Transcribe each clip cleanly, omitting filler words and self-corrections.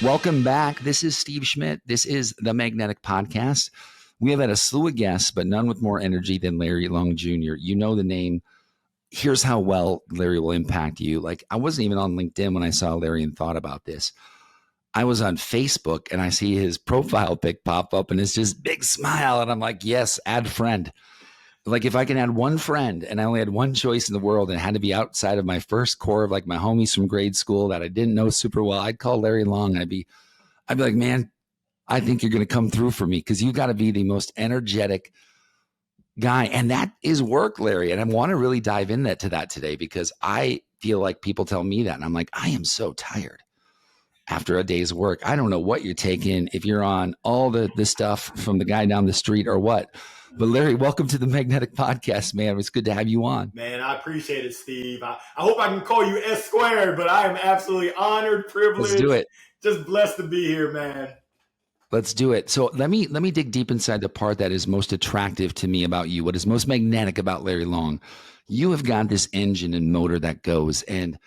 Welcome back. This is Steve Schmidt. This is the Magnetic Podcast. We have had a slew of guests, but none with more energy than Larry Long Jr. You know the name. Here's how well Larry will impact you. Like, I wasn't even on LinkedIn when I saw Larry and thought about this. I was on Facebook and I see his profile pic pop up and it's just big smile. And I'm like, yes, add friend. Like, if I can add one friend and I only had one choice in the world and it had to be outside of my first core of like my homies from grade school that I didn't know super well, I'd call Larry Long. I'd be like, man, I think you're going to come through for me because you got to be the most energetic guy. And that is work, Larry. And I want to really dive into that today because I feel like people tell me that. And I'm like, I am so tired after a day's work. I don't know what you're taking, if you're on all the stuff from the guy down the street or what. But Larry, welcome to the Magnetic Podcast, man. It's good to have you on. Man, I appreciate it, Steve. I hope I can call you S squared, but I am absolutely honored, privileged. Let's do it. Just blessed to be here, man. Let's do it. So let me dig deep inside the part that is most attractive to me about you. What is most magnetic about Larry Long? You have got this engine and motor that goes, and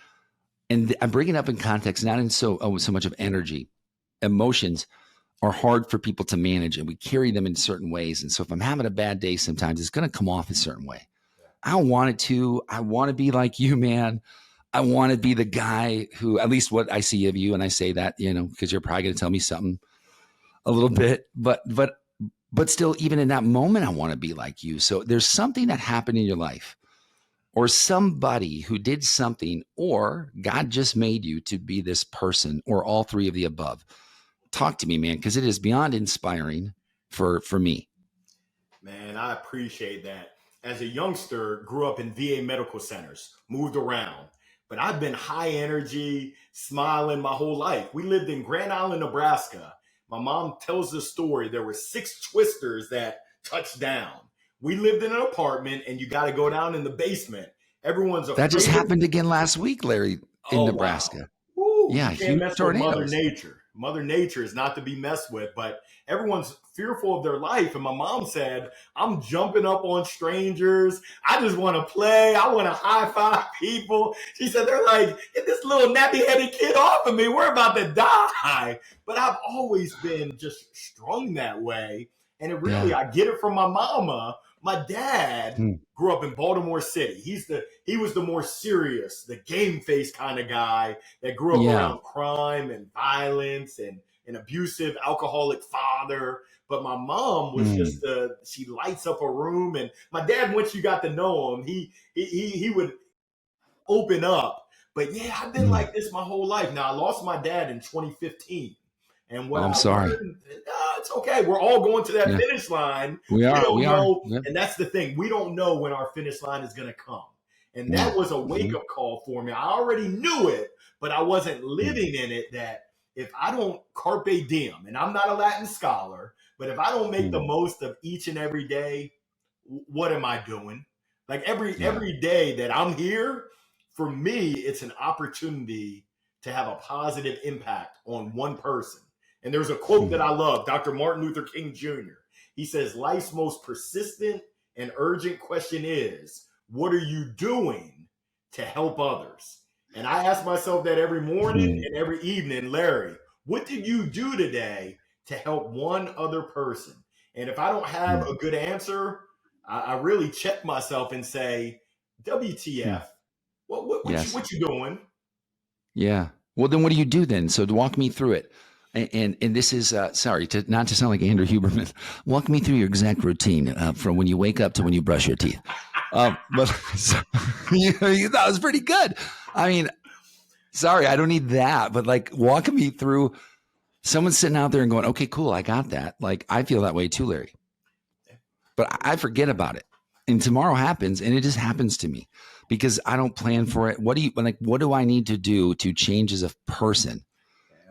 I'm bringing it up in context, not in so much of energy. Emotions are hard for people to manage, and we carry them in certain ways. And so if I'm having a bad day, sometimes it's going to come off a certain way. I don't want it to. I want to be like you, man. I want to be the guy who, at least what I see of you, and I say that, because you're probably going to tell me something a little bit, but still, even in that moment, I want to be like you. So there's something that happened in your life, or somebody who did something, or God just made you to be this person, or all three of the above. Talk to me, man, because it is beyond inspiring for me. Man, I appreciate that. As a youngster, grew up in VA medical centers, moved around, but I've been high energy, smiling my whole life. We lived in Grand Island, Nebraska. My mom tells the story. There were 6 twisters that touched down. We lived in an apartment, and you got to go down in the basement. Everyone's afraid. That just happened again last week, Larry, in Nebraska. Wow. Woo, yeah, you can't mess with Mother Nature. Mother Nature is not to be messed with, but everyone's fearful of their life. And my mom said, I'm jumping up on strangers. I just want to play. I want to high five people. She said, they're like, get this little nappy-headed kid off of me. We're about to die. But I've always been just strung that way. And it really, I get it from my mama. My dad grew up in Baltimore City. He was the more serious, the game face kind of guy that grew up around crime and violence and an abusive, alcoholic father. But my mom was just she lights up a room. And my dad, once you got to know him, he would open up. But yeah, I've been like this my whole life. Now, I lost my dad in 2015. And what I'm sorry. It's okay. We're all going to that finish line. We are. And that's the thing. We don't know when our finish line is going to come. And that was a wake-up call for me. I already knew it, but I wasn't living in it, that if I don't carpe diem, and I'm not a Latin scholar, but if I don't make the most of each and every day, what am I doing? Like every day that I'm here, for me, it's an opportunity to have a positive impact on one person. And there's a quote that I love, Dr. Martin Luther King Jr. He says, life's most persistent and urgent question is, what are you doing to help others? And I ask myself that every morning and every evening, Larry, what did you do today to help one other person? And if I don't have a good answer, I really check myself and say, WTF, what you doing? Yeah. Well, then what do you do then? So walk me through it. And this is, sorry, not to sound like Andrew Huberman, walk me through your exact routine from when you wake up to when you brush your teeth. But you thought it was pretty good. I mean, sorry, I don't need that. But like walking me through, someone's sitting out there and going, okay, cool, I got that. Like I feel that way too, Larry. But I forget about it. And tomorrow happens, and it just happens to me because I don't plan for it. What do I need to do to change as a person?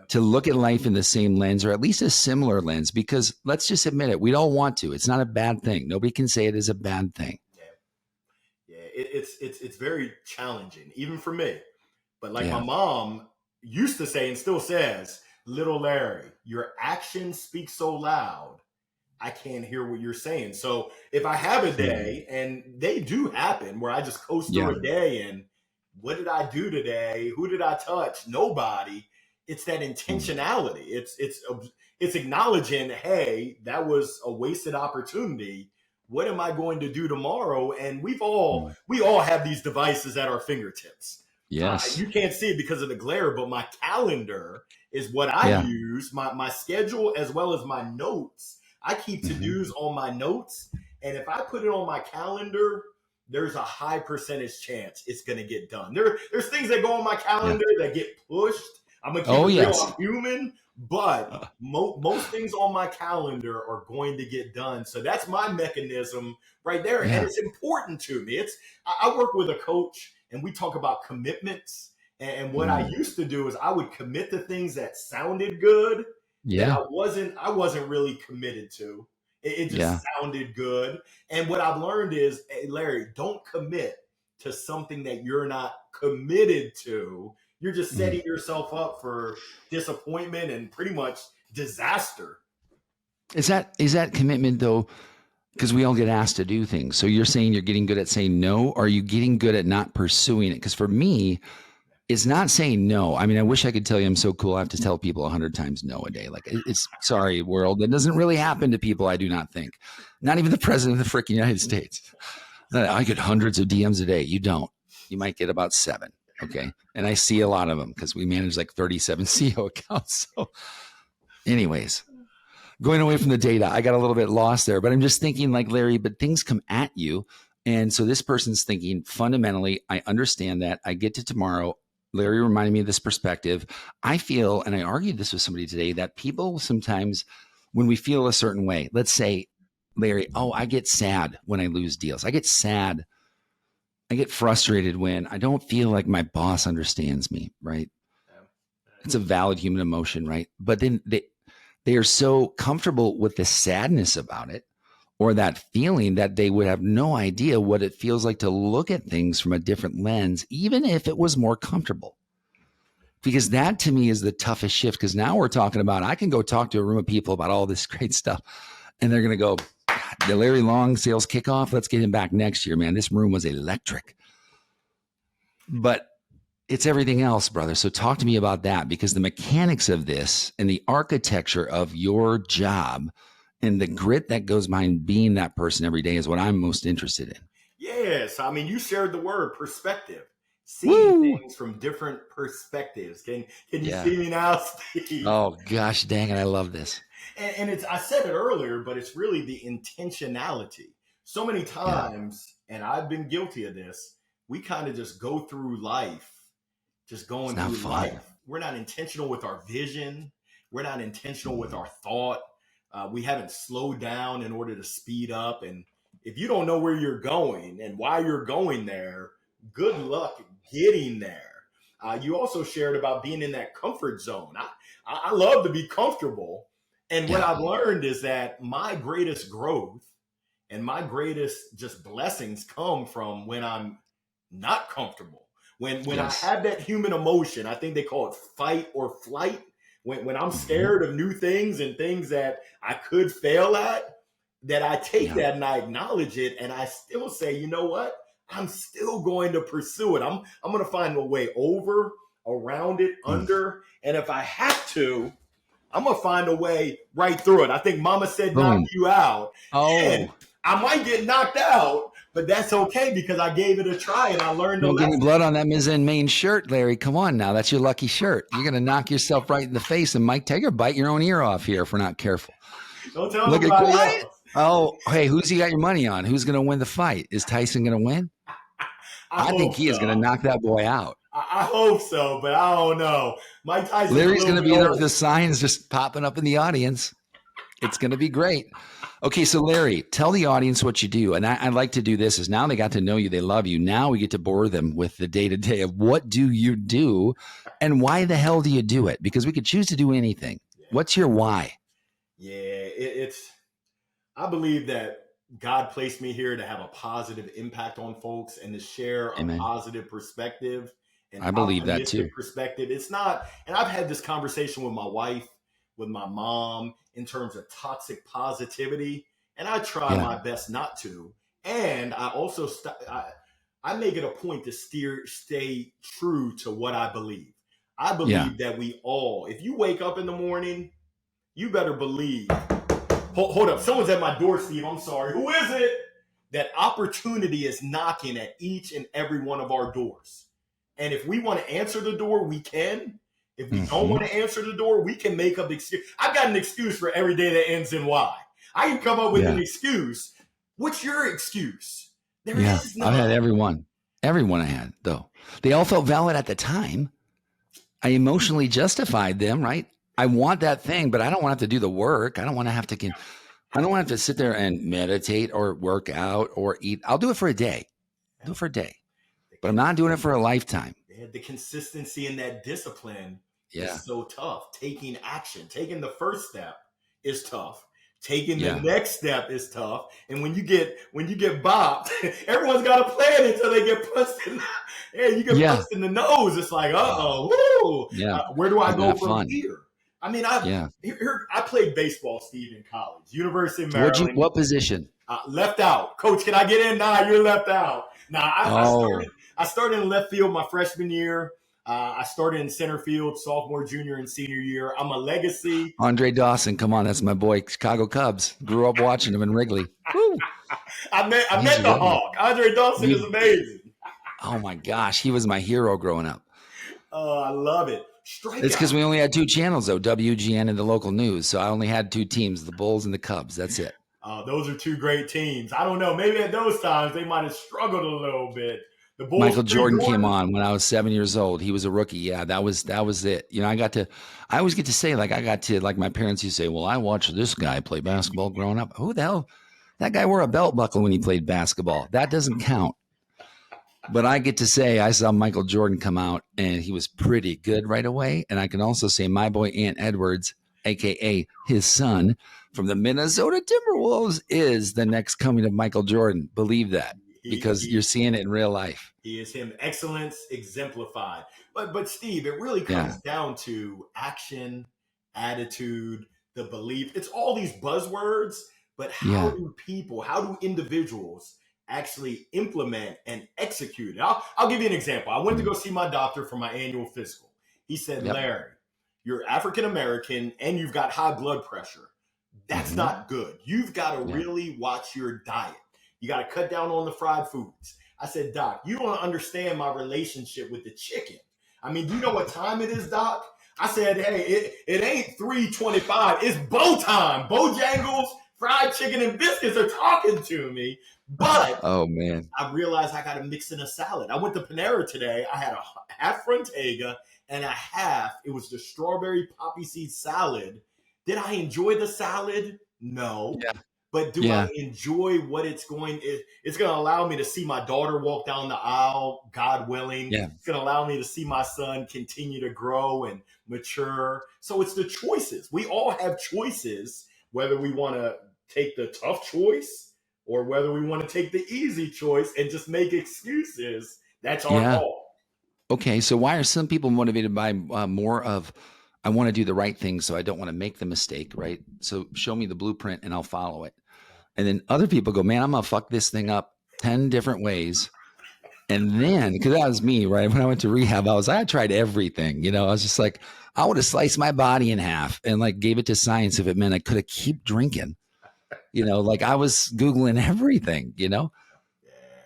To look at life in the same lens, or at least a similar lens, because let's just admit it, we don't want to. It's not a bad thing. Nobody can say it is a bad thing. Yeah, it's very challenging, even for me. But like my mom used to say and still says, little Larry, your actions speak so loud, I can't hear what you're saying. So if I have a day, and they do happen, where I just coast through a day and what did I do today? Who did I touch? Nobody. it's that intentionality. It's acknowledging, hey, that was a wasted opportunity. What am I going to do tomorrow? And we all have these devices at our fingertips. Yes. You can't see it because of the glare, but my calendar is what I Yeah. use. My schedule as well as my notes. I keep to-dos on my notes, and if I put it on my calendar, there's a high percentage chance it's going to get done. There's things that go on my Yeah. calendar that get pushed. I'm going to keep Oh, it real. yes. I'm human, but most things on my calendar are going to get done. So that's my mechanism right there. And Yeah. it's important to me. I work with a coach and we talk about commitments. And what I used to do is I would commit to things that sounded good that Yeah. I wasn't really committed to. It just Yeah. sounded good. And what I've learned is, hey, Larry, don't commit to something that you're not committed to. You're just setting yourself up for disappointment and pretty much disaster. Is that commitment though? Because we all get asked to do things. So you're saying you're getting good at saying no, or are you getting good at not pursuing it? Because for me, it's not saying no. I mean, I wish I could tell you I'm so cool. I have to tell people 100 times no a day. Like, it's sorry, world. That doesn't really happen to people, I do not think. Not even the president of the freaking United States. I get hundreds of DMs a day. You don't. You might get about 7. Okay. And I see a lot of them because we manage like 37 CEO accounts. So, anyways, going away from the data, I got a little bit lost there, but I'm just thinking like, Larry, but things come at you. And so this person's thinking fundamentally, I understand that. I get to tomorrow. Larry reminded me of this perspective. I feel, and I argued this with somebody today, that people sometimes, when we feel a certain way, let's say, Larry, I get sad when I lose deals. I get sad. I get frustrated when I don't feel like my boss understands me, right? It's a valid human emotion, right? But then they are so comfortable with the sadness about it or that feeling that they would have no idea what it feels like to look at things from a different lens, even if it was more comfortable. Because that to me is the toughest shift. Because now we're talking about, I can go talk to a room of people about all this great stuff, and they're going to go, the Larry Long sales kickoff, let's get him back next year, man. This room was electric. But it's everything else, brother. So talk to me about that, because the mechanics of this and the architecture of your job and the grit that goes behind being that person every day is what I'm most interested in. Yes. I mean, you shared the word perspective, seeing things from different perspectives. Can you see me now, Steve? Oh, gosh, dang it. I love this. And it's, I said it earlier, but it's really the intentionality. So many times, and I've been guilty of this, we kind of just go through life, just going through life. We're not intentional with our vision. We're not intentional with our thought. We haven't slowed down in order to speed up. And if you don't know where you're going and why you're going there, good luck getting there. You also shared about being in that comfort zone. I love to be comfortable. And what I've learned is that my greatest growth and my greatest just blessings come from when I'm not comfortable. When I have that human emotion, I think they call it fight or flight. When I'm scared of new things and things that I could fail at, that I take that and I acknowledge it, and I still say, you know what? I'm still going to pursue it. I'm going to find a way over, around it, under, and if I have to, I'm going to find a way right through it. I think Mama said knock you out. And I might get knocked out, but that's okay because I gave it a try and I learned a lesson. Don't get any blood on that Ms. and Main shirt, Larry. Come on now. That's your lucky shirt. You're going to knock yourself right in the face, and Mike Tager bite your own ear off here if we're not careful. Don't tell nobody else. Oh, hey, who's you got your money on? Who's going to win the fight? Is Tyson going to win? I think he is going to knock that boy out. I hope so, but I don't know. Mike Tyson. Larry's going to be there with the signs just popping up in the audience. It's going to be great. Okay, so Larry, tell the audience what you do. And I like to do this is now they got to know you. They love you. Now we get to bore them with the day-to-day of what do you do and why the hell do you do it? Because we could choose to do anything. What's your why? Yeah, I believe that God placed me here to have a positive impact on folks and to share a positive perspective. And I believe that too. Perspective. It's not, and I've had this conversation with my wife, with my mom, in terms of toxic positivity, and I try my best not to. And I also I make it a point to stay true to what I believe. I Yeah. believe that if you wake up in the morning, you better believe. Hold up. Someone's at my door, Steve. I'm sorry. Who is it? That opportunity is knocking at each and every one of our doors. And if we want to answer the door, we can. If we don't want to answer the door, we can make up excuse. I've got an excuse for every day that ends in Y. I can come up with an excuse. What's your excuse? There is none. I've had everyone I had, though. They all felt valid at the time. I emotionally justified them, right? I want that thing, but I don't want to have to do the work. I don't want to have to sit there and meditate or work out or eat. I'll do it for a day. Do it for a day. But I'm not doing it for a lifetime. The consistency and that discipline Yeah. is so tough. Taking action, taking the first step is tough. Taking the next step is tough. And when you get bopped, everyone's got a plan until they get punched in punched in the nose. It's like, woo. Where do I go from here? I mean, I played baseball, Steve, in college, University of Maryland. What position? Left out. Coach, can I get in? Nah, you're left out. I started in left field my freshman year. I started in center field, sophomore, junior, and senior year. I'm a legacy. Andre Dawson, come on, that's my boy. Chicago Cubs. Grew up watching him in Wrigley. Woo. I met the Hawk. Andre Dawson is amazing. Oh my gosh, he was my hero growing up. Oh, I love it. It's because we only had 2 channels, though, WGN and the local news. So I only had 2 teams, the Bulls and the Cubs. That's it. Those are 2 great teams. I don't know. Maybe at those times they might have struggled a little bit. The Bulls, Michael Jordan came on when I was 7 years old. He was a rookie. Yeah, that was it. You know, I always get to say, like my parents used to say, well, I watched this guy play basketball growing up. Who the hell? That guy wore a belt buckle when he played basketball. That doesn't count. But I get to say I saw Michael Jordan come out and he was pretty good right away. And I can also say my boy Ant Edwards, a.k.a. his son from the Minnesota Timberwolves, is the next coming of Michael Jordan. Believe that. Because you're seeing it in real life. He is him. Excellence exemplified. But Steve, it really comes down to action, attitude, the belief. It's all these buzzwords, but how do individuals actually implement and execute it? I'll give you an example. I went to go see my doctor for my annual physical. He said, Larry, you're African American and you've got high blood pressure. That's not good. You've got to really watch your diet. You got to cut down on the fried foods. I said, Doc, you don't understand my relationship with the chicken. I mean, do you know what time it is, Doc? I said, hey, it ain't 3:25. It's bow time. Bojangles, fried chicken, and biscuits are talking to me. But oh man, I realized I got to mix in a salad. I went to Panera today. I had a half Frontega and a half. It was the strawberry poppy seed salad. Did I enjoy the salad? No. Yeah. But do I enjoy what it's going to allow me to see my daughter walk down the aisle, God willing. Yeah. It's going to allow me to see my son continue to grow and mature. So it's the choices. We all have choices, whether we want to take the tough choice or whether we want to take the easy choice and just make excuses. That's our call. Okay, so why are some people motivated by more of, I want to do the right thing, so I don't want to make the mistake, right? So show me the blueprint and I'll follow it. And then other people go, man, I'm going to fuck this thing up 10 different ways. And then, because that was me, right? When I went to rehab, I tried everything. You know, I was just like, I would have sliced my body in half and like gave it to science if it meant I could have keep drinking. You know, like I was Googling everything, you know?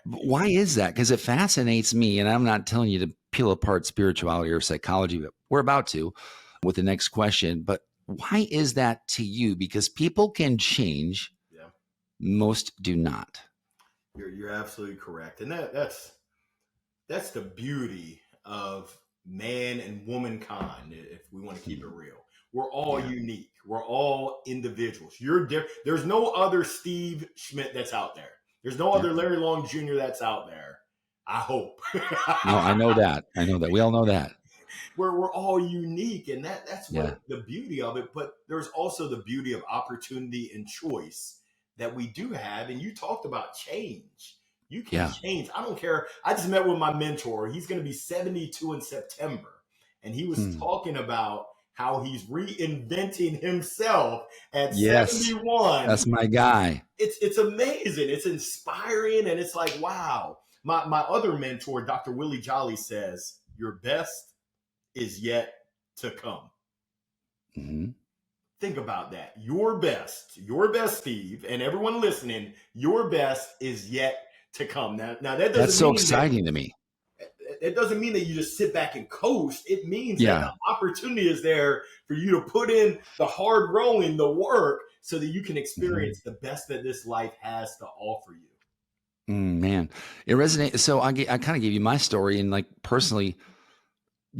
But why is that? Because it fascinates me. And I'm not telling you to peel apart spirituality or psychology, but we're about to with the next question. But why is that to you? Because people can change. Most do not. You're absolutely correct. And that's the beauty of man and womankind, if we want to keep it real. We're all unique. We're all individuals. There's no other Steve Schmidt that's out there. There's no other Larry Long Jr. that's out there. I hope. No, I know that. We all know that. We're all unique, and that's what the beauty of it. But there's also the beauty of opportunity and choice that we do have. And you talked about change. You can change. I don't care. I just met with my mentor. He's going to be 72 in September. And he was talking about how he's reinventing himself at 71. That's my guy. It's amazing. It's inspiring. And it's like, wow. My other mentor, Dr. Willie Jolly, says, your best is yet to come. Mm-hmm. Think about that. Your best, Steve, and everyone listening, your best is yet to come. Now that That's doesn't so mean that exciting to me. it doesn't mean that you just sit back and coast. It means that Yeah. the opportunity is there for you to put in the hard rowing, the work, so that you can experience the best that this life has to offer you. Man, it resonates. So I kind of gave you my story, and like personally,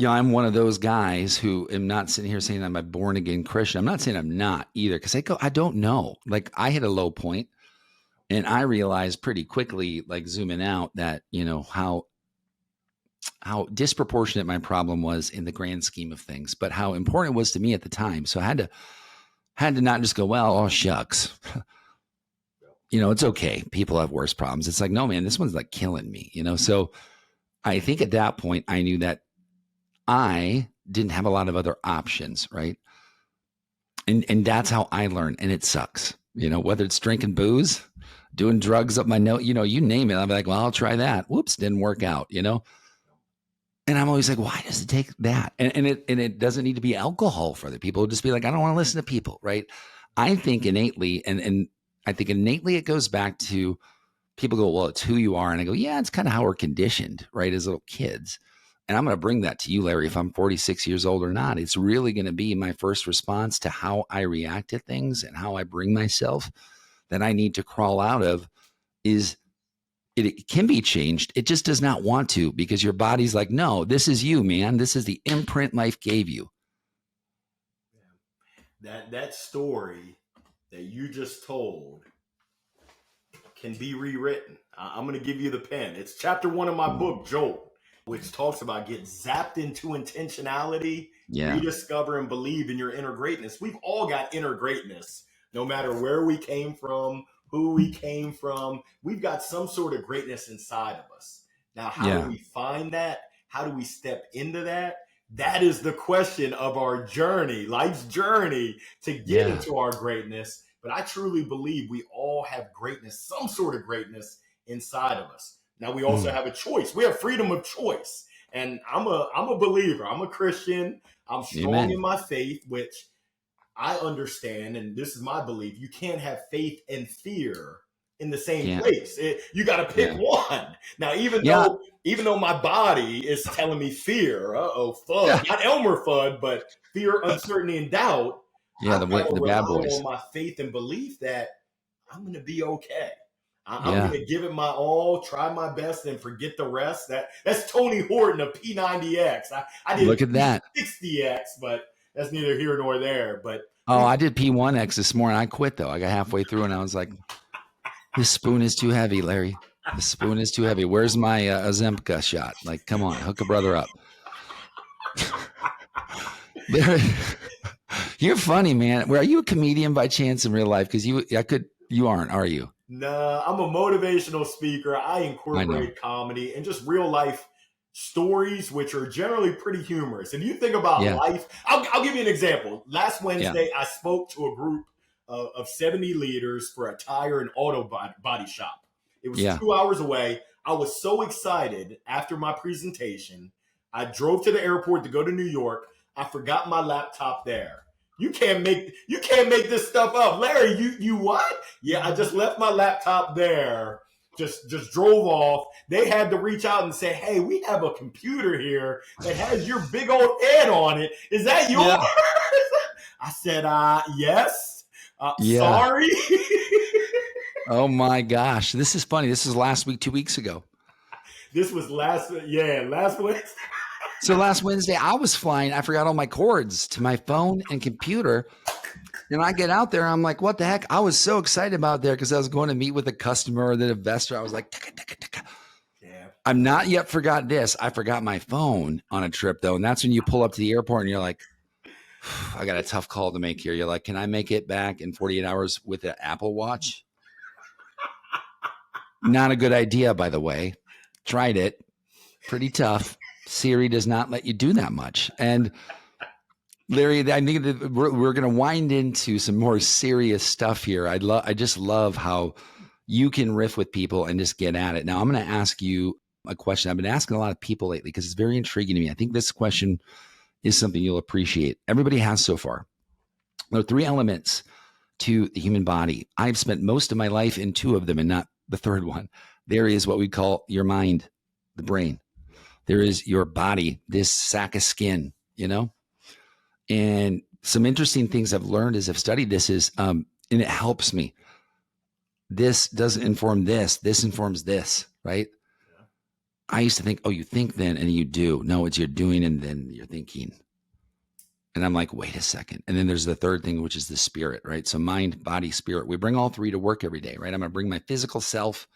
I'm one of those guys who am not sitting here saying I'm a born again Christian. I'm not saying I'm not either, because I don't know. Like I hit a low point, and I realized pretty quickly, like zooming out, that how disproportionate my problem was in the grand scheme of things, but how important it was to me at the time. So I had to not just go, well, oh shucks, it's okay. People have worse problems. It's like, no, man, this one's like killing me. So I think at that point I knew that I didn't have a lot of other options, right? And that's how I learned, and it sucks. Whether it's drinking booze, doing drugs up my nose, you name it. I'm like, well, I'll try that. Whoops, didn't work out. And I'm always like, why does it take that? And it doesn't need to be alcohol for other people. It'll just be like, I don't want to listen to people, right? I think innately, and I think innately it goes back to people go, well, it's who you are. And I go, yeah, it's kind of how we're conditioned, right? As little kids. And I'm going to bring that to you, Larry, if I'm 46 years old or not. It's really going to be my first response to how I react to things and how I bring myself that I need to crawl out of is it can be changed. It just does not want to, because your body's like, no, this is you, man. This is the imprint life gave you. That story that you just told can be rewritten. I'm going to give you the pen. It's chapter 1 of my book, Joel, which talks about get zapped into intentionality, rediscover and believe in your inner greatness. We've all got inner greatness, no matter where we came from, who we came from. We've got some sort of greatness inside of us. Now, how do we find that? How do we step into that? That is the question of our journey, life's journey to get into our greatness. But I truly believe we all have greatness, some sort of greatness inside of us. Now, we also have a choice. We have freedom of choice. And I'm a believer. I'm a Christian. I'm strong in my faith, which I understand, and this is my belief, you can't have faith and fear in the same place. You got to pick one. Now, even though my body is telling me fear, FUD, not Elmer FUD, but fear, uncertainty, and doubt, I've got to rely on my faith and belief that I'm going to be okay. I'm going to give it my all, try my best, and forget the rest. That's Tony Horton of P90X. I did look at that 60X, but that's neither here nor there. But I did P1X this morning. I quit though. I got halfway through and I was like, this spoon is too heavy, Larry. The spoon is too heavy. Where's my Ozempic shot? Like, come on, hook a brother up. You're funny, man. Are you a comedian by chance in real life? Because you aren't, are you? Nah, I'm a motivational speaker. I incorporate comedy and just real life stories, which are generally pretty humorous. If you think about life, I'll give you an example. Last Wednesday, I spoke to a group of 70 leaders for a tire and auto body shop. It was 2 hours away. I was so excited after my presentation. I drove to the airport to go to New York. I forgot my laptop there. You can't make this stuff up. Larry, you what? Yeah, I just left my laptop there. Just drove off. They had to reach out and say, hey, we have a computer here that has your big old head on it. Is that yours? Yeah. I said, yes. Sorry. Oh my gosh. This is funny. This is last week, 2 weeks ago. This was last Wednesday. So last Wednesday, I was flying. I forgot all my cords to my phone and computer. And I get out there. I'm like, what the heck? I was so excited about there because I was going to meet with a customer or the investor. I was like, I'm not yet forgot this. I forgot my phone on a trip, though. And that's when you pull up to the airport and you're like, I got a tough call to make here. You're like, can I make it back in 48 hours with an Apple Watch? Not a good idea, by the way. Tried it. Pretty tough. Siri does not let you do that much. And Larry, I think that we're going to wind into some more serious stuff here. I just love how you can riff with people and just get at it. Now, I'm going to ask you a question. I've been asking a lot of people lately because it's very intriguing to me. I think this question is something you'll appreciate. Everybody has so far. There are three elements to the human body. I've spent most of my life in two of them and not the third one. There is what we call your mind, the brain. There is your body, this sack of skin, And some interesting things I've learned as I've studied this is, and it helps me. This doesn't inform this. This informs this, right? Yeah. I used to think, oh, you think then and you do. No, it's you're doing and then you're thinking. And I'm like, wait a second. And then there's the third thing, which is the spirit, right? So mind, body, spirit. We bring all three to work every day, right? I'm going to bring my physical self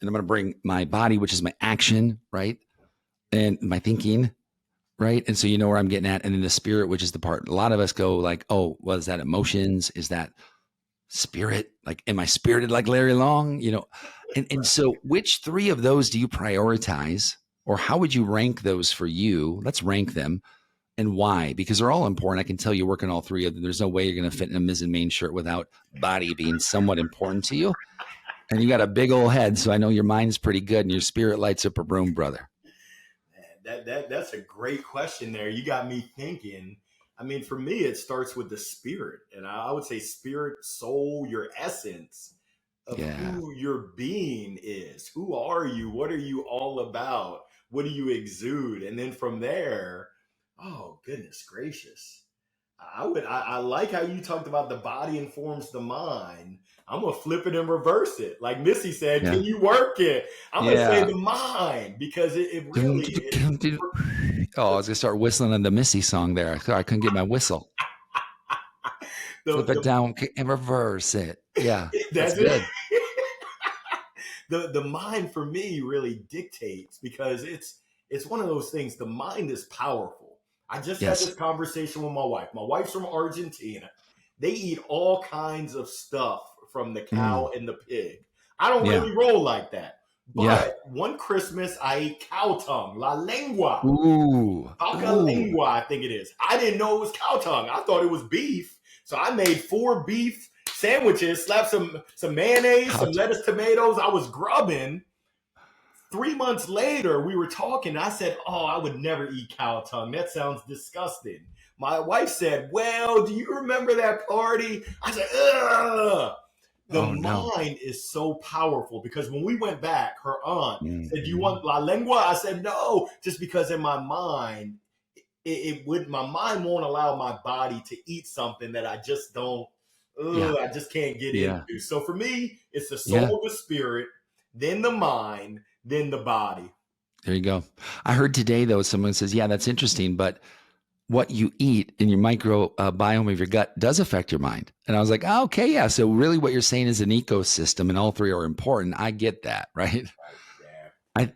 and I'm going to bring my body, which is my action, right? And my thinking, right? And so you know where I'm getting at. And then the spirit, which is the part. A lot of us go like, oh, well, is that emotions? Is that spirit? Like, am I spirited like Larry Long? And so which three of those do you prioritize? Or how would you rank those for you? Let's rank them. And why? Because they're all important. I can tell you working all three of them. There's no way you're going to fit in a Ms. and Main shirt without body being somewhat important to you. And you got a big old head, so I know your mind's pretty good and your spirit lights up a room, brother. Man, that's a great question there. You got me thinking. I mean, for me, it starts with the spirit. And I would say spirit, soul, your essence of who your being is. Who are you? What are you all about? What do you exude? And then from there, oh, goodness gracious. I like how you talked about the body informs the mind. I'm gonna flip it and reverse it. Like Missy said, Yeah. can you work it? I'm gonna say the mind because it really Oh, I was gonna start whistling on the Missy song there. I couldn't get my whistle. Flip it down and reverse it. Yeah, that's good. The mind for me really dictates because it's one of those things. The mind is powerful. I just had this conversation with my wife. My wife's from Argentina. They eat all kinds of stuff from the cow and the pig. I don't really roll like that. But one Christmas, I ate cow tongue, la lengua. Ooh. Vaca lengua, I think it is. I didn't know it was cow tongue. I thought it was beef. So I made 4 beef sandwiches, slapped some mayonnaise, some lettuce, tomatoes. I was grubbing. 3 months later, we were talking. I said, oh, I would never eat cow tongue. That sounds disgusting. My wife said, well, do you remember that party? I said, ugh. The mind is so powerful because when we went back, her aunt said, do you want la lengua? I said, no, just because in my mind, my mind won't allow my body to eat something that I just don't, I just can't get into. So for me, it's the soul, the spirit, then the mind, then the body. There you go. I heard today, though, someone says, yeah, that's interesting, but what you eat in your microbiome of your gut does affect your mind. And I was like, oh, okay, yeah. So really what you're saying is an ecosystem and all three are important. I get that, right? Yeah.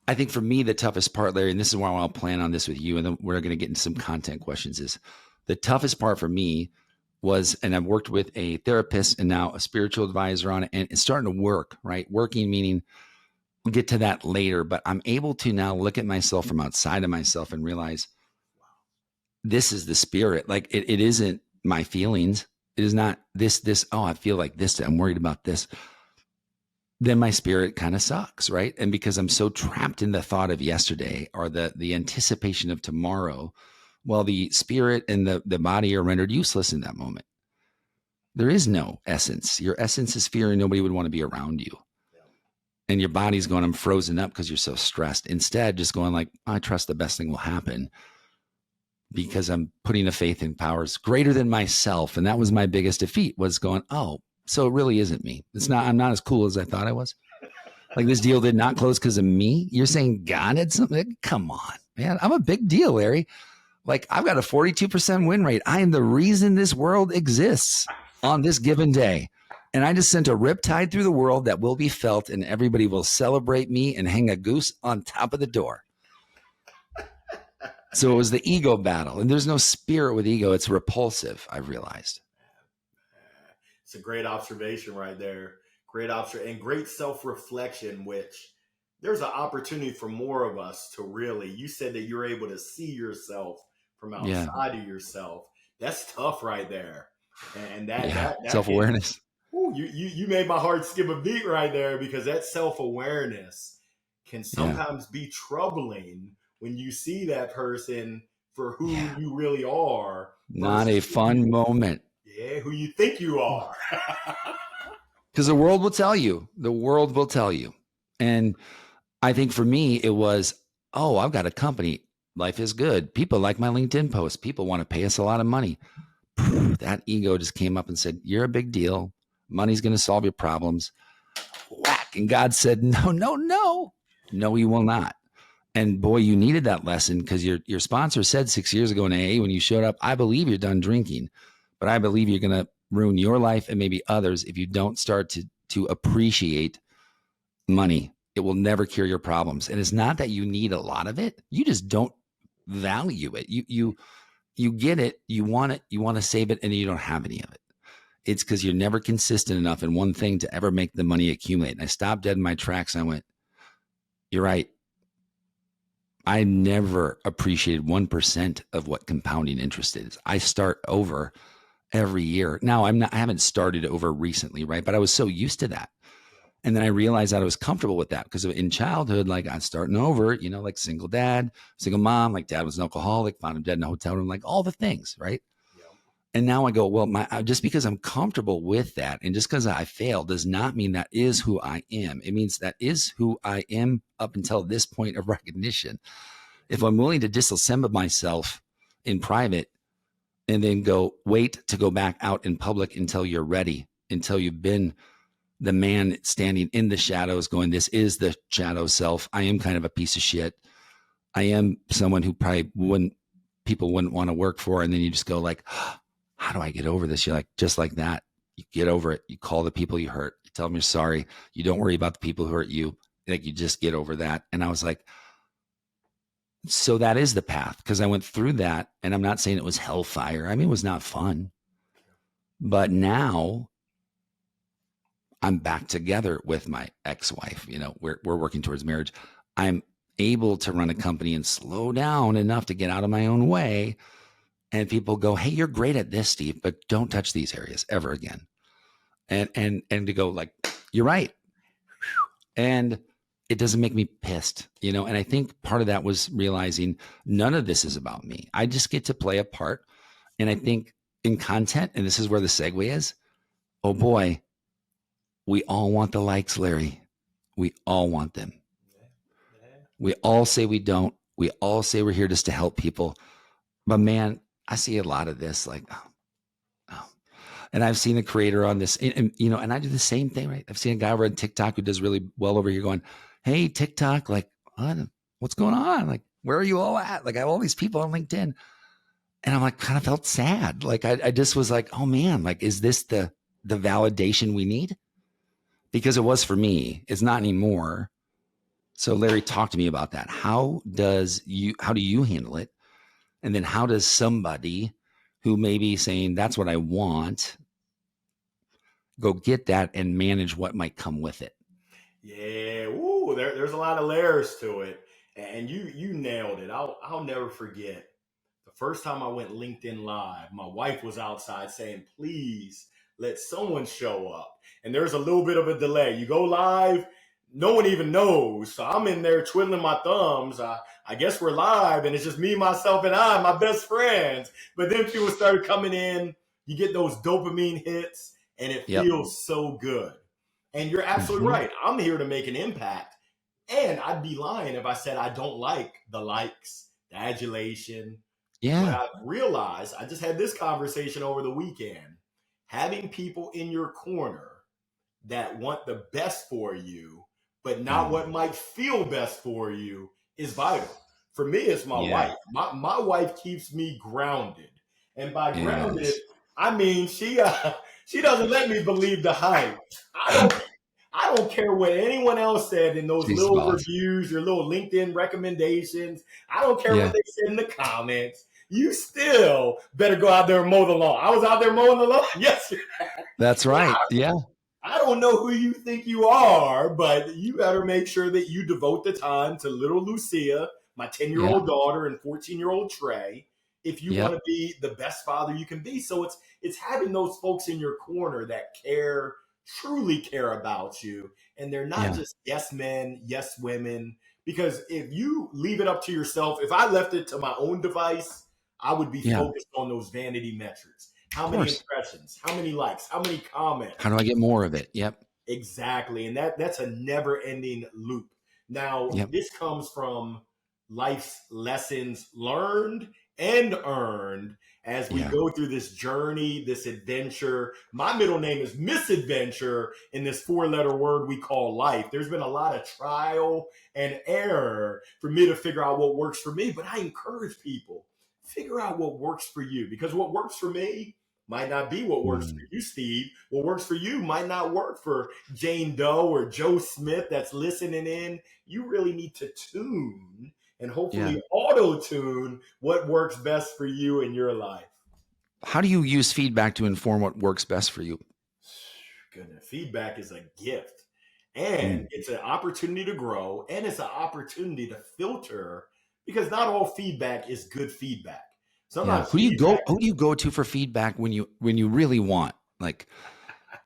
I think for me, the toughest part, Larry, and this is why I'll plan on this with you, and then we're going to get into some content questions, is the toughest part for me was, and I've worked with a therapist and now a spiritual advisor on it, and it's starting to work, right? Working meaning we'll get to that later, but I'm able to now look at myself from outside of myself and realize this is the spirit. Like it isn't my feelings. It is not this, oh, I feel like this, I'm worried about this. Then my spirit kind of sucks, right? And because I'm so trapped in the thought of yesterday or the anticipation of tomorrow, well, the spirit and the body are rendered useless in that moment. There is no essence. Your essence is fear and nobody would want to be around you. And your body's going, I'm frozen up because you're so stressed. Instead, just going like, I trust the best thing will happen because I'm putting a faith in powers greater than myself. And that was my biggest defeat, was going, oh, so it really isn't me. I'm not as cool as I thought I was. Like this deal did not close because of me. You're saying God had something? Come on, man. I'm a big deal, Larry. Like I've got a 42% win rate. I am the reason this world exists on this given day. And I just sent a riptide through the world that will be felt and everybody will celebrate me and hang a goose on top of the door. So it was the ego battle, and there's no spirit with ego. It's repulsive, I've realized. It's a great observation right there. Great observation and great self-reflection, which there's an opportunity for more of us to really, you said that you're able to see yourself from outside of yourself. That's tough right there. And that self-awareness. You made my heart skip a beat right there because that self-awareness can sometimes be troubling when you see that person for who Yeah. you really are Not a versus fun moment. who you think you are. Because the world will tell you. The world will tell you. And I think for me, it was, oh, I've got a company. Life is good. People like my LinkedIn post. People want to pay us a lot of money. That ego just came up and said, you're a big deal. Money's going to solve your problems. Whack. And God said, no, no, no. No, you will not. And boy, you needed that lesson because your sponsor said 6 years ago in AA when you showed up, I believe you're done drinking, but I believe you're going to ruin your life and maybe others if you don't start to appreciate money. It will never cure your problems. And it's not that you need a lot of it. You just don't value it. You get it, you want to save it, and you don't have any of it. It's because you're never consistent enough in one thing to ever make the money accumulate. And I stopped dead in my tracks and I went, you're right. I never appreciated 1% of what compounding interest is. I start over every year. Now I haven't started over recently, right? But I was so used to that. And then I realized that I was comfortable with that because in childhood, like I'm starting over, like single dad, single mom, like dad was an alcoholic, found him dead in a hotel room, like all the things, right? Yeah. And now I go, well, just because I'm comfortable with that and just because I failed does not mean that is who I am. It means that is who I am up until this point of recognition. If I'm willing to disassemble myself in private and then wait to go back out in public until you're ready, until you've been the man standing in the shadows going, this is the shadow self. I am kind of a piece of shit. I am someone who probably people wouldn't want to work for. And then you just go like, how do I get over this? You're like, just like that. You get over it. You call the people you hurt. You tell them you're sorry. You don't worry about the people who hurt you. Like you just get over that. And I was like, so that is the path because I went through that. And I'm not saying it was hellfire. I mean, it was not fun. But now I'm back together with my ex-wife. We're working towards marriage. I'm able to run a company and slow down enough to get out of my own way. And people go, hey, you're great at this, Steve, but don't touch these areas ever again. And to go like, you're right. And it doesn't make me pissed, and I think part of that was realizing none of this is about me. I just get to play a part. And I think in content, and this is where the segue is, oh boy, we all want the likes, Larry. We all want them. We all say we don't. We all say we're here just to help people. But man, I see a lot of this like, oh. And I've seen a creator on this, and I do the same thing, right? I've seen a guy over on TikTok who does really well over here going, hey, TikTok, like, what's going on? Like, where are you all at? Like, I have all these people on LinkedIn. And I'm like, kind of felt sad. Like, I just was like, oh man, like, is this the validation we need? Because it was for me. It's not anymore. So Larry, talk to me about that. How do you handle it? And then how does somebody who may be saying that's what I want go get that and manage what might come with it? Yeah, ooh, there's a lot of layers to it, and you nailed it. I'll never forget the first time I went LinkedIn Live. My wife was outside saying, "Please let someone show up." And there's a little bit of a delay. You go live, no one even knows. So I'm in there twiddling my thumbs. I guess we're live, and it's just me, myself, and my best friends. But then people started coming in. You get those dopamine hits, and it Yep. feels so good. And you're absolutely right. I'm here to make an impact. And I'd be lying if I said I don't like the likes, the adulation. What Yeah. I realized, I just had this conversation over the weekend. Having people in your corner that want the best for you, but not what might feel best for you is vital. For me, it's my Yeah. wife. My wife keeps me grounded. And by grounded, Yes. I mean she doesn't let me believe the hype. I don't care what anyone else said in those She's the little boss. reviews, your little LinkedIn recommendations. I don't care what Yeah. they said in the comments. You still better go out there and mow the lawn. I was out there mowing the lawn yesterday. That's right. Yeah. I don't know who you think you are, but you better make sure that you devote the time to little Lucia, my 10-year-old Yeah. daughter, and 14-year-old Trey, if you want Yep. to be the best father you can be. So it's having those folks in your corner that truly care about you, and they're not Yeah. just yes men, yes women. Because if you leave it up to yourself, if I left it to my own device, I would be Yeah. focused on those vanity metrics. How Of many course. impressions? How many likes? How many How do I comments? get more of it? Yep. Exactly. And that's a never ending loop. Now, Yep. this comes from life's lessons learned and earned as we Yeah. go through this journey, this adventure. My middle name is Misadventure in this 4-letter word we call life. There's been a lot of trial and error for me to figure out what works for me, but I encourage people figure out what works for you, because what works for me might not be what works for Mm. you, Steve. What works for you might not work for Jane Doe or Joe Smith that's listening in. You really need to tune and Yeah. hopefully auto tune what works best for you in your life. How do you use feedback to inform what works best for you? Goodness, feedback is a gift, and Mm. it's an opportunity to grow, and it's an opportunity to filter, because not all feedback is good feedback. Yeah. Sometimes feedback. Who do you go to for feedback when you really want, like,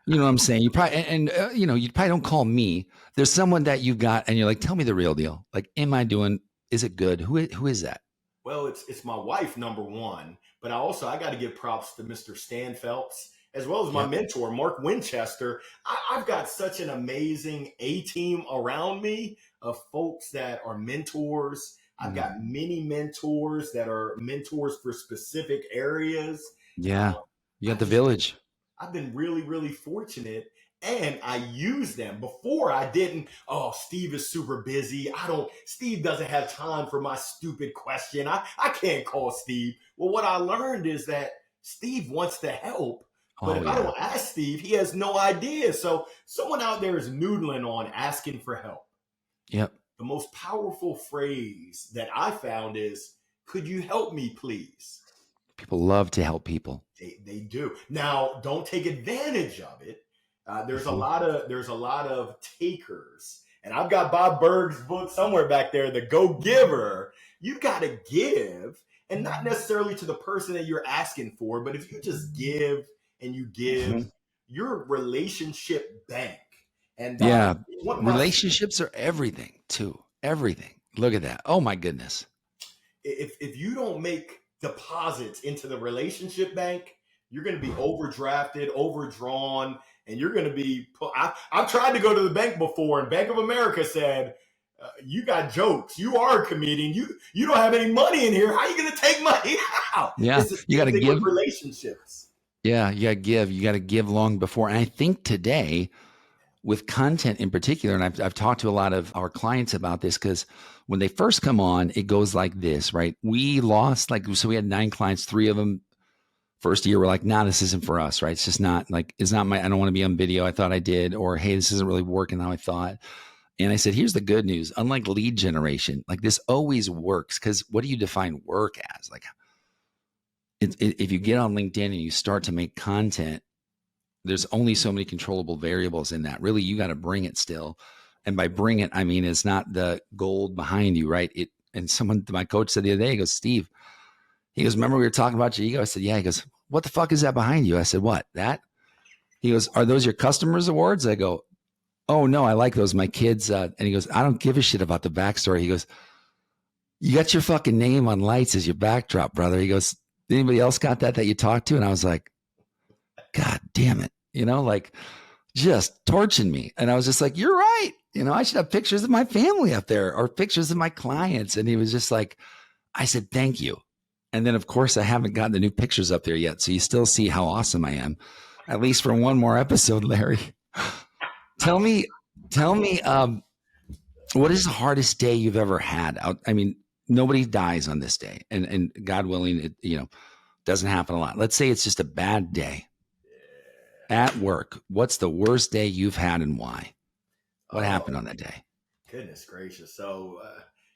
you know what I'm saying? You probably, you know, you probably don't call me. There's someone that you got and you're like, tell me the real deal. Like, is it good? Who is that? Well, it's my wife, number one, but I got to give props to Mr. Stan Phelps, as well as my Yep. mentor, Mark Winchester. I've got such an amazing A team around me of folks that are mentors. I've got Mm. many mentors that are mentors for specific areas. Yeah. Uh, You got I've the just village. I've been really, really fortunate. And I use them. Before I didn't. Oh, Steve is super busy. Steve doesn't have time for my stupid question. I can't call Steve. Well, what I learned is that Steve wants to help. But Oh if I yeah. don't ask Steve, he has no idea. So someone out there is noodling on asking for help. Yep. The most powerful phrase that I found is, could you help me, please? People love to help people. They do. Now, don't take advantage of it. Mhm. There's a lot of takers, and I've got Bob Berg's book somewhere back there, The Go Giver. You got to give, and not necessarily to the person that you're asking for, but if you just give and you give, Mhm. your relationship bank. And Yeah. one of my Relationships are everything too. Everything. Look at that. Oh my goodness. if you don't make deposits into the relationship bank, you're going to be overdrafted, overdrawn, and you're going to be. I've tried to go to the bank before, and Bank of America said, "You got jokes. You are a comedian. You don't have any money in here. How are you going to take money out?" Yeah. It's the You got same to thing with give. relationships. Yeah. You got to give. You got to give long before. And I think today, with content in particular, and I've talked to a lot of our clients about this, because when they first come on, it goes like this, right? We lost, like, so we had 9 clients, 3 of them first year were like, nah, this isn't for us, right? It's just not like, it's not I don't want to be on video. I thought I did, or hey, this isn't really working how I thought. And I said, here's the good news. Unlike lead generation, like this always works. Cause what do you define work as? Like, if you get on LinkedIn and you start to make content, there's only so many controllable variables in that. Really, you got to bring it still. And by bring it, I mean, it's not the gold behind you, right? And my coach said the other day, he goes, Steve, he goes, remember we were talking about your ego? I said, yeah. He goes, what the fuck is that behind you? I said, what? That? He goes, are those your customers awards? I go, oh no, I like those. My kids. And he goes, I don't give a shit about the backstory. He goes, you got your fucking name on lights as your backdrop, brother. He goes, anybody else got that you talked to? And I was like, God damn it. Like, just torching me. And I was just like, you're right. I should have pictures of my family up there or pictures of my clients. And he was just like, I said, thank you. And then, of course, I haven't gotten the new pictures up there yet. So you still see how awesome I am, at least for one more episode, Larry. tell me, tell me, what is the hardest day you've ever had? I mean, nobody dies on this day, and God willing, it doesn't happen a lot. Let's say it's just a bad day at work. What's the worst day you've had, and why? What happened Oh, on that day? goodness gracious. So,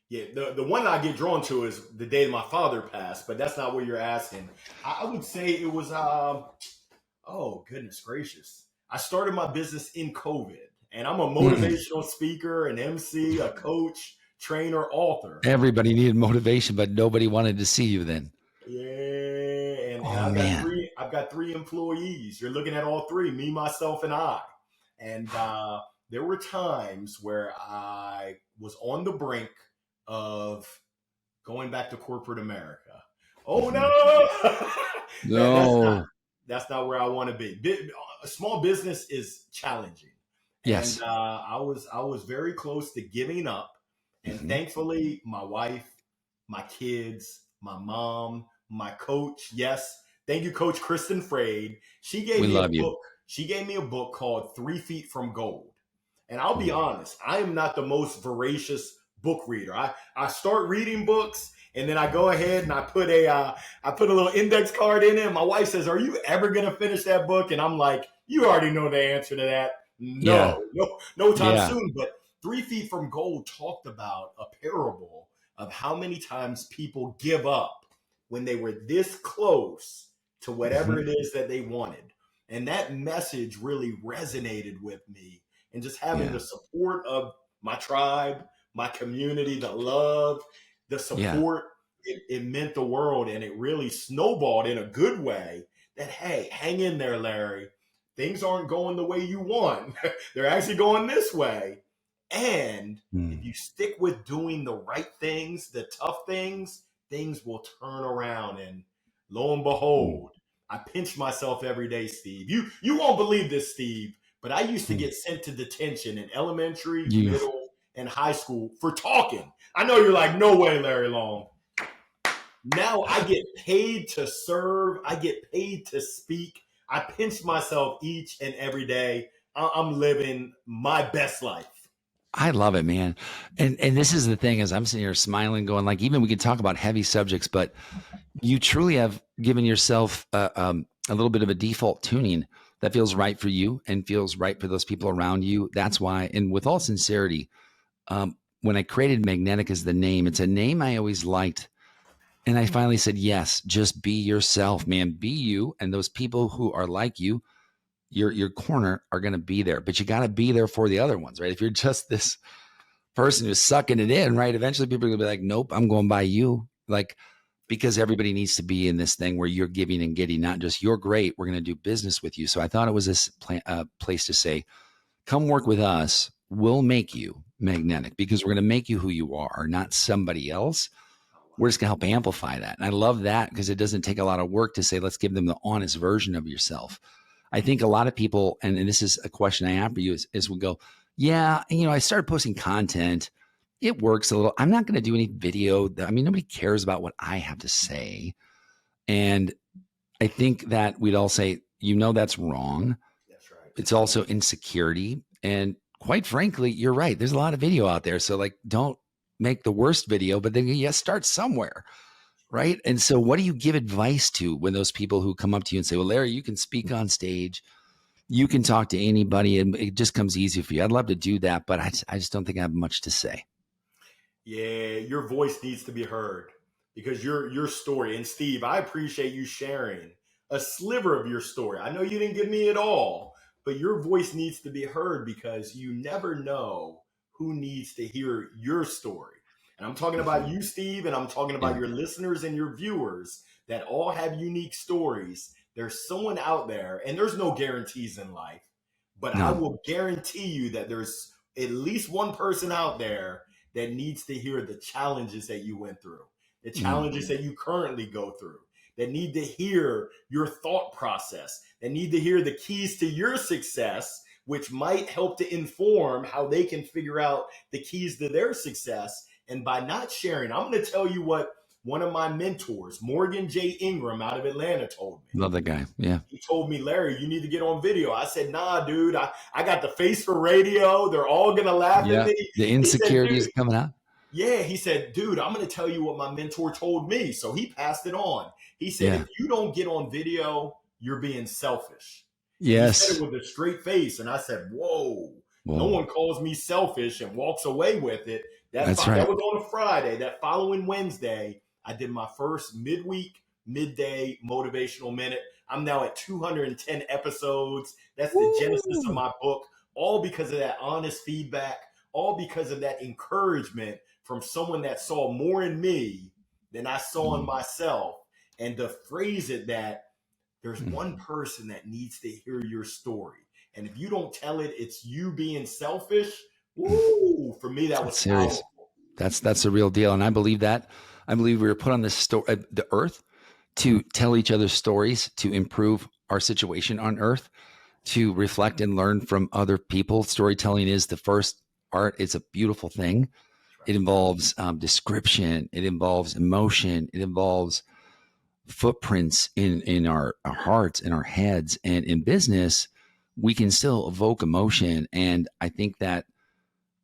yeah, the one I get drawn to is the day my father passed, but that's not what you're asking. I would say it was, oh, goodness gracious. I started my business in COVID, and I'm a Mm-mm. motivational speaker, an MC, a coach, trainer, author. Everybody needed motivation, but nobody wanted to see you then. Yeah, and Oh man. I've got 3 employees. You're looking at all 3, me, myself, and I. And there were times where I was on the brink of going back to corporate America. Oh Mhm. no, that's not No. where I want to be. A small business is challenging, and Yes. I was very close to giving up, and Mhm. thankfully, my wife, my kids, my mom, my coach, yes, thank you, Coach Kristen Frade. She gave We me a love you. book. She gave me a book called 3 Feet from Gold. And I'll be Mm. honest, I am not the most voracious book reader. I start reading books and then I go ahead and I put a little index card in it. And my wife says, "Are you ever gonna finish that book?" And I'm like, "You already know the answer to that. Yeah. No time Yeah. soon." But 3 Feet from Gold talked about a parable of how many times people give up when they were this close to whatever Mhm. it is that they wanted. And that message really resonated with me, and just having Yeah. the support of my tribe, my community, the love, the Yeah. support, it meant the world. And it really snowballed in a good way that, hey, hang in there, Larry. Things aren't going the way you want, they're actually going this way. And if Mm. you stick with doing the right things, the tough things will turn around. And lo and Mm. behold, I pinch myself every day, Steve. You won't believe this, Steve, but I used to Mm. get sent to detention in elementary, You. middle, and high school for talking. I know you're like, no way, Larry Long. Now I get paid to serve, I get paid to speak. I pinch myself each and every day. I'm living my best life. I love it, man. And this is the thing is I'm sitting here smiling, going like, even we could talk about heavy subjects, but you truly have given yourself a little bit of a default tuning that feels right for you and feels right for those people around you. That's why, and with all sincerity, when I created Magnetic as the name, it's a name I always liked. And I finally said, yes, just be yourself, man. Be you. And those people who are like you, your corner are going to be there, but you got to be there for the other ones, right? If you're just this person who's sucking it in, right? Eventually people are going to be like, nope, I'm going by you. Like, because everybody needs to be in this thing where you're giving and getting, not just you're great. We're going to do business with you. So I thought it was this place to say, come work with us. We'll make you magnetic because we're going to make you who you are, not somebody else. We're just going to help amplify that. And I love that because it doesn't take a lot of work to say, let's give them the honest version of yourself. I think a lot of people, and this is a question I have for you, is we go, yeah, I started posting content. It works a little. I'm not going to do any video. I mean, nobody cares about what I have to say. And I think that we'd all say, that's wrong. That's right. It's also insecurity. And quite frankly, you're right. There's a lot of video out there. So, like, don't make the worst video, but then you start somewhere. Right. And so, what do you give advice to when those people who come up to you and say, well, Larry, you can speak on stage, you can talk to anybody, and it just comes easy for you? I'd love to do that, but I just don't think I have much to say. Yeah, your voice needs to be heard because your story. And Steve, I appreciate you sharing a sliver of your story. I know you didn't give me it all, but your voice needs to be heard because you never know who needs to hear your story. And I'm talking about Mhm. you, Steve, and I'm talking about Yeah. your listeners and your viewers that all have unique stories. There's someone out there, and there's no guarantees in life, but I No. will guarantee you that there's at least one person out there that needs to hear the challenges that you went through, the Mm. challenges that you currently go through, that need to hear your thought process, that need to hear the keys to your success, which might help to inform how they can figure out the keys to their success. And by not sharing, I'm going to tell you what one of my mentors, Morgan J. Ingram out of Atlanta, told me. Love that guy. Yeah. He told me, Larry, you need to get on video. I said, nah, dude, I got the face for radio. They're all going to laugh at Yeah. me. The He said, insecurity dude, is coming out. yeah, he said, dude, I'm going to tell you what my mentor told me. So he passed it on. He said, Yeah. if you don't get on video, you're being selfish. And he said it Yes. with a straight face. And I said, whoa, no Whoa. one calls me selfish and walks away with it. That's That right. was on a Friday. That following Wednesday, I did my first midweek, midday motivational minute. I'm now at 210 episodes. That's the genesis of Woo. my book, all because of that honest feedback, all because of that encouragement from someone that saw more in me than I saw in Mm. myself. And to phrase it that there's one Mm. person that needs to hear your story. And if you don't tell it, it's you being selfish. Woo! For me, that That's was serious. powerful. That's the real deal. And I believe that. I believe we were put on this the earth to tell each other stories, to improve our situation on earth, to reflect and learn from other people. Storytelling is the first art. It's a beautiful thing. It involves description. It involves emotion. It involves footprints in our hearts, in our heads. And in business, we can still evoke emotion. And I think that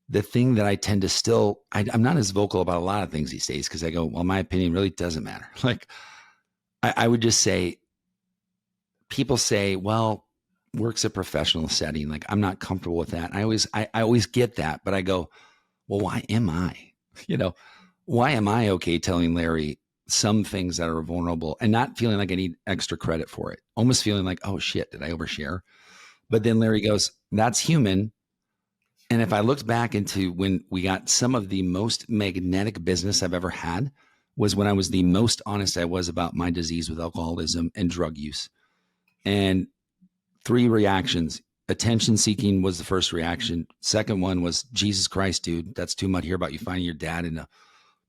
the thing that I tend to still, I'm not as vocal about a lot of things these days because I go, well, my opinion really doesn't matter. Like, I would just say, people say, well, work's a professional setting. Like, I'm not comfortable with that. I always get that, but I go, well, why am I? You know, why am I okay telling Larry some things that are vulnerable and not feeling like I need extra credit for it? Almost feeling like, oh shit, did I overshare? But then Larry goes, that's human. And if I looked back into when we got some of the most magnetic business I've ever had was when I was the most honest I was about my disease with alcoholism and drug use. And 3 reactions. Attention seeking was the first reaction. Second one was, Jesus Christ, dude, that's too much. Hear about you finding your dad in a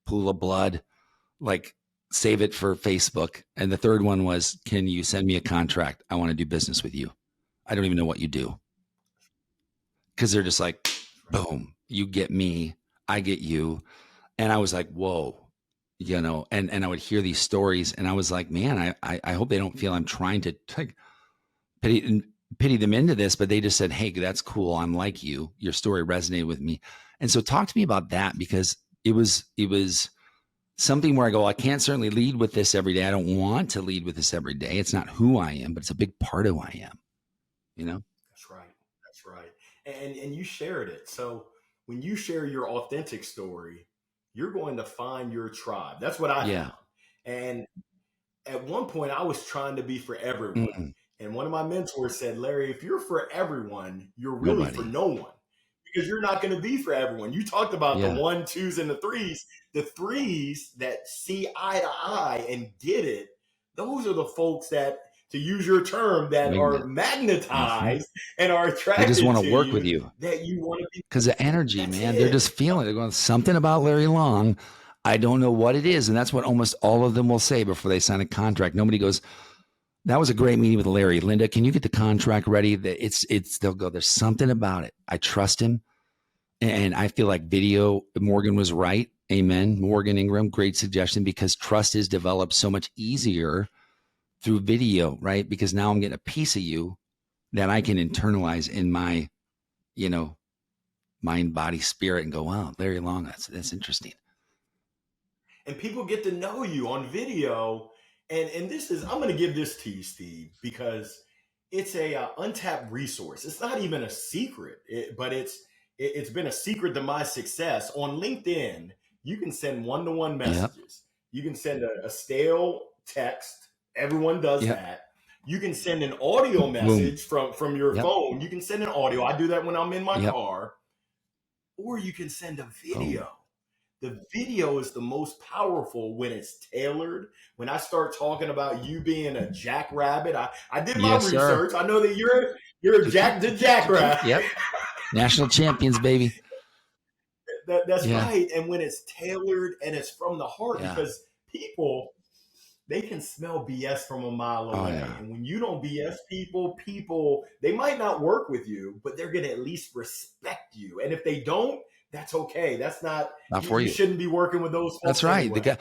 pool of blood. Like, save it for Facebook. And the third one was, can you send me a contract? I want to do business with you. I don't even know what you do. Because they're just like, boom, you get me, I get you. And I was like, whoa, you know, and I would hear these stories and I was like, man, I hope they don't feel I'm trying to like pity them into this, but they just said, hey, that's cool. I'm like you. Your story resonated with me. And so talk to me about that, because it was something where I go, I can't certainly lead with this every day. I don't want to lead with this every day. It's not who I am, but it's a big part of who I am, you know? That's right. That's right. And you shared it. So when you share your authentic story, you're going to find your tribe. That's what I Yeah. found. And at one point, I was trying to be for everyone. Mm-mm. And one of my mentors said, Larry, if you're for everyone, you're really for Nobody. no one, because you're not going to be for everyone. You talked about the Yeah. 1, 2s, and the 3s. The 3s that see eye to eye and get it, those are the folks that, to use your term, that are Magnet. magnetized and are They just attracted want to to work with you, you. that you want to be. Because the energy, That's man, they're it. just feeling it. They're going, something about Larry Long. I don't know what it is. And that's what almost all of them will say before they sign a contract. Nobody goes, that was a great meeting with Larry. Linda, can you get the contract ready? They'll go, there's something about it. I trust him. And I feel like video, Morgan was right. Amen. Morgan Ingram, great suggestion, because trust is developed so much easier through video, right? Because now I'm getting a piece of you that I can internalize in my, you know, mind, body, spirit, and go, wow, Larry Long, that's interesting. And people get to know you on video. And this is, I'm going to give this to you, Steve, because it's a untapped resource. It's not even a secret, but it's been a secret to my success. On LinkedIn, you can send one-to-one Yep. messages. You can send a stale text. Everyone does Yep. that. You can send an audio Boom. message from your Yep. phone. You can send an audio. I do that when I'm in my Yep. car. Or you can send a Boom. video. The video is the most powerful when it's tailored. When I start talking about you being a jackrabbit, I did my Yes, sir. research. I know that you're a jackrabbit. Yep. National champions, baby. That's Yeah. right. And when it's tailored and it's from the heart, Yeah. because people, they can smell BS from a mile Oh, away. yeah. And when you don't BS people, they might not work with you, but they're going to at least respect you. And if they don't, that's okay. That's not For you you. shouldn't be working with those folks. That's right. Anyway.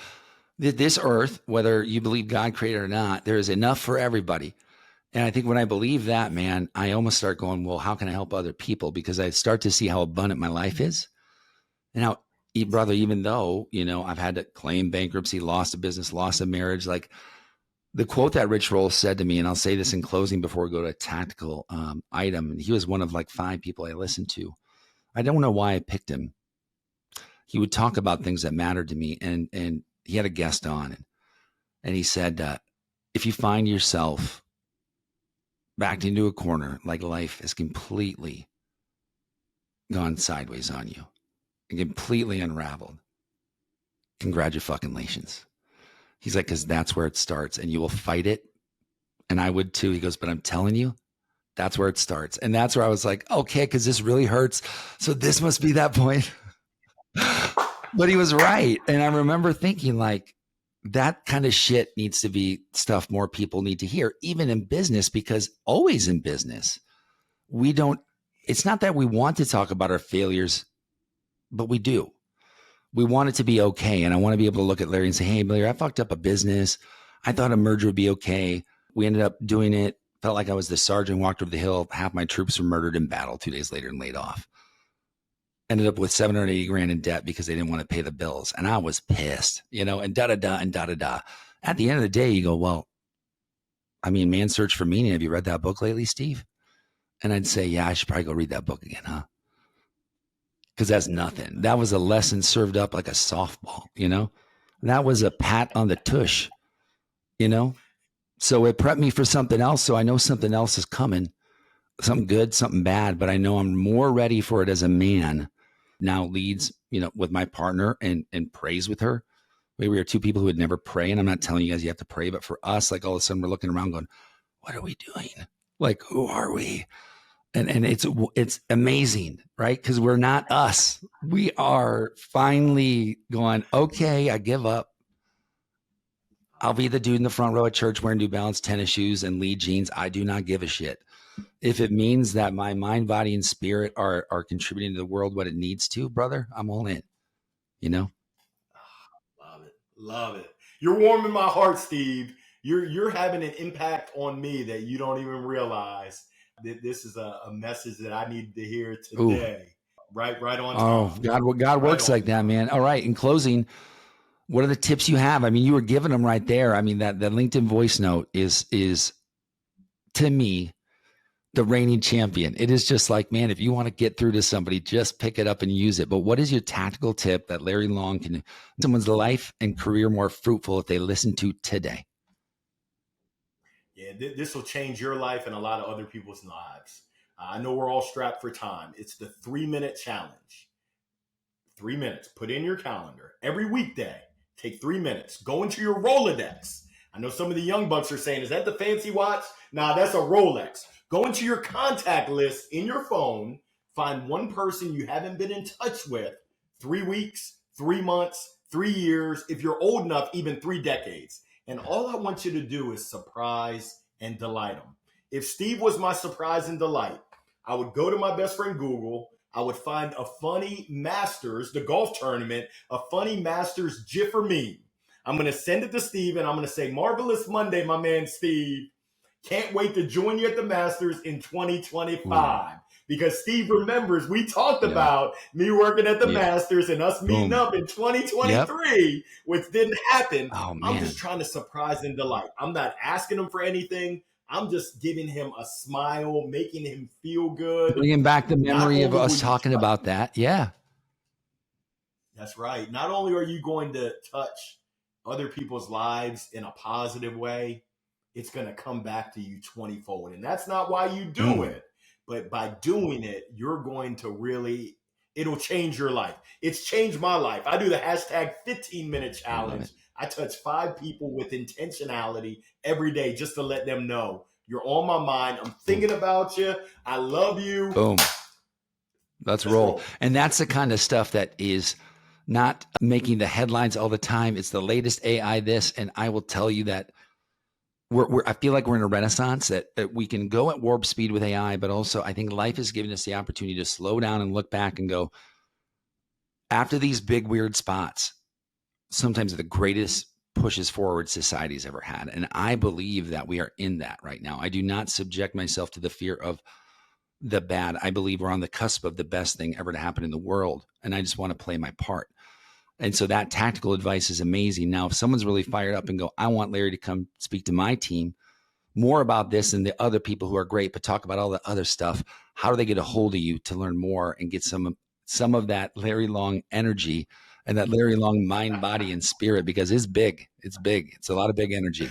This earth, whether you believe God created or not, there is enough for everybody. And I think when I believe that, man, I almost start going, well, how can I help other people? Because I start to see how abundant my life is. And how, brother, even though, you know, I've had to claim bankruptcy, lost a business, lost a marriage, like the quote that Rich Roll said to me, and I'll say this in closing before we go to a tactical item. And he was one of like 5 people I listened to. I don't know why I picked him. He would talk about things that mattered to me. And he had a guest on, and he said, if you find yourself backed into a corner, like life has completely gone sideways on you and completely unraveled, congratulations. He's like, because that's where it starts, and you will fight it. And I would too. He goes, but I'm telling you, that's where it starts. And that's where I was like, okay, because this really hurts. So this must be that point. But he was right. And I remember thinking, like, that kind of shit needs to be stuff more people need to hear, even in business, because always in business, we don't, it's not that we want to talk about our failures, but we do. We want it to be okay. And I want to be able to look at Larry and say, hey, Larry, I fucked up a business. I thought a merger would be okay. We ended up doing it. Felt like I was the sergeant, walked over the hill. Half my troops were murdered in battle 2 days later and laid off. Ended up with 780 grand in debt because they didn't want to pay the bills. And I was pissed, and da-da-da and da-da-da. At the end of the day, you go, well, I mean, Man's Search for Meaning. Have you read that book lately, Steve? And I'd say, yeah, I should probably go read that book again, huh? Because that's nothing. That was a lesson served up like a softball, That was a pat on the tush, So it prepped me for something else. So I know something else is coming, something good, something bad, but I know I'm more ready for it as a man. Now leads, with my partner and prays with her. We were two people who would never pray. And I'm not telling you guys you have to pray, but for us, like all of a sudden we're looking around going, what are we doing? Like, who are we? And it's amazing, right? Because we're not us. We are finally going, okay, I give up. I'll be the dude in the front row at church wearing New Balance tennis shoes and lead jeans. I do not give a shit. If it means that my mind, body, and spirit are contributing to the world what it needs to, brother, I'm all in, Love it. Love it. You're warming my heart, Steve. You're having an impact on me that you don't even realize. That this is a message that I needed to hear today. Ooh. Right on time. God works like that, man. All right. In closing, what are the tips you have? I mean, you were giving them right there. I mean, that LinkedIn voice note is to me the reigning champion. It is just like, man, if you want to get through to somebody, just pick it up and use it. But what is your tactical tip that Larry Long can make someone's life and career more fruitful if they listen to today? Yeah, this will change your life and a lot of other people's lives. I know we're all strapped for time. It's the 3-minute challenge. 3 minutes. Put in your calendar every weekday. Take 3 minutes. Go into your Rolodex. I know some of the young bucks are saying, is that the fancy watch? Nah, that's a Rolex. Go into your contact list in your phone. Find one person you haven't been in touch with 3 weeks, 3 months, 3 years. If you're old enough, even 3 decades. And all I want you to do is surprise and delight them. If Steve was my surprise and delight, I would go to my best friend Google. I would find a funny Masters, the golf tournament, a funny Masters GIF or meme. I'm going to send it to Steve and I'm going to say, marvelous Monday, my man Steve. Can't wait to join you at the Masters in 2025. Ooh. Because Steve remembers we talked about me working at the Masters and us meeting up in 2023, which didn't happen. Oh, I'm just trying to surprise and delight. I'm not asking him for anything. I'm just giving him a smile, making him feel good. Bringing back the memory of us talking about that. Yeah. That's right. Not only are you going to touch other people's lives in a positive way, it's going to come back to you 20-fold. And that's not why you do it. But by doing it, you're going to really, it'll change your life. It's changed my life. I do the hashtag 15-minute challenge. I touch 5 people with intentionality every day just to let them know you're on my mind. I'm thinking about you. I love you. Boom. Let's roll. And that's the kind of stuff that is not making the headlines all the time. It's the latest AI this. And I will tell you that I feel like we're in a renaissance that we can go at warp speed with AI, but also I think life has given us the opportunity to slow down and look back and go, after these big weird spots, sometimes the greatest pushes forward society's ever had. And I believe that we are in that right now. I do not subject myself to the fear of the bad. I believe we're on the cusp of the best thing ever to happen in the world. And I just want to play my part. And so that tactical advice is amazing. Now, if someone's really fired up and go, I want Larry to come speak to my team more about this and the other people who are great, but talk about all the other stuff, how do they get a hold of you to learn more and get some of that Larry Long energy and that Larry Long mind, body, and spirit? Because it's big. It's big. It's a lot of big energy.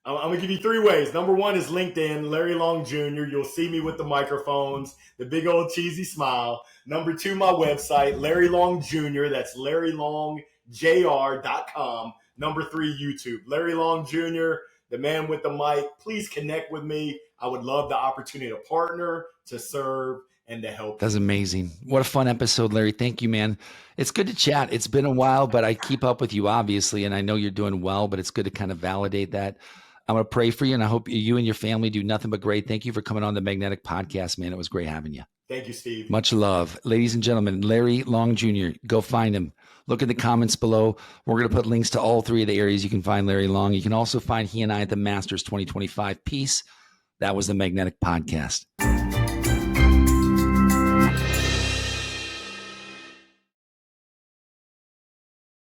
I'm going to give you 3 ways. Number 1 is LinkedIn, Larry Long Jr. You'll see me with the microphones, the big old cheesy smile. Number 2, my website, Larry Long Jr. That's LarryLongJR.com. Number 3, YouTube, Larry Long Jr., the man with the mic. Please connect with me. I would love the opportunity to partner, to serve, and to help. That's amazing. What a fun episode, Larry. Thank you, man. It's good to chat. It's been a while, but I keep up with you, obviously, and I know you're doing well, but it's good to kind of validate that. I'm going to pray for you, and I hope you and your family do nothing but great. Thank you for coming on the Magnetic Podcast, man. It was great having you. Thank you, Steve. Much love. Ladies and gentlemen, Larry Long Jr., go find him. Look in the comments below. We're going to put links to all three of the areas you can find Larry Long. You can also find he and I at the Masters 2025 piece. That was the Magnetic Podcast.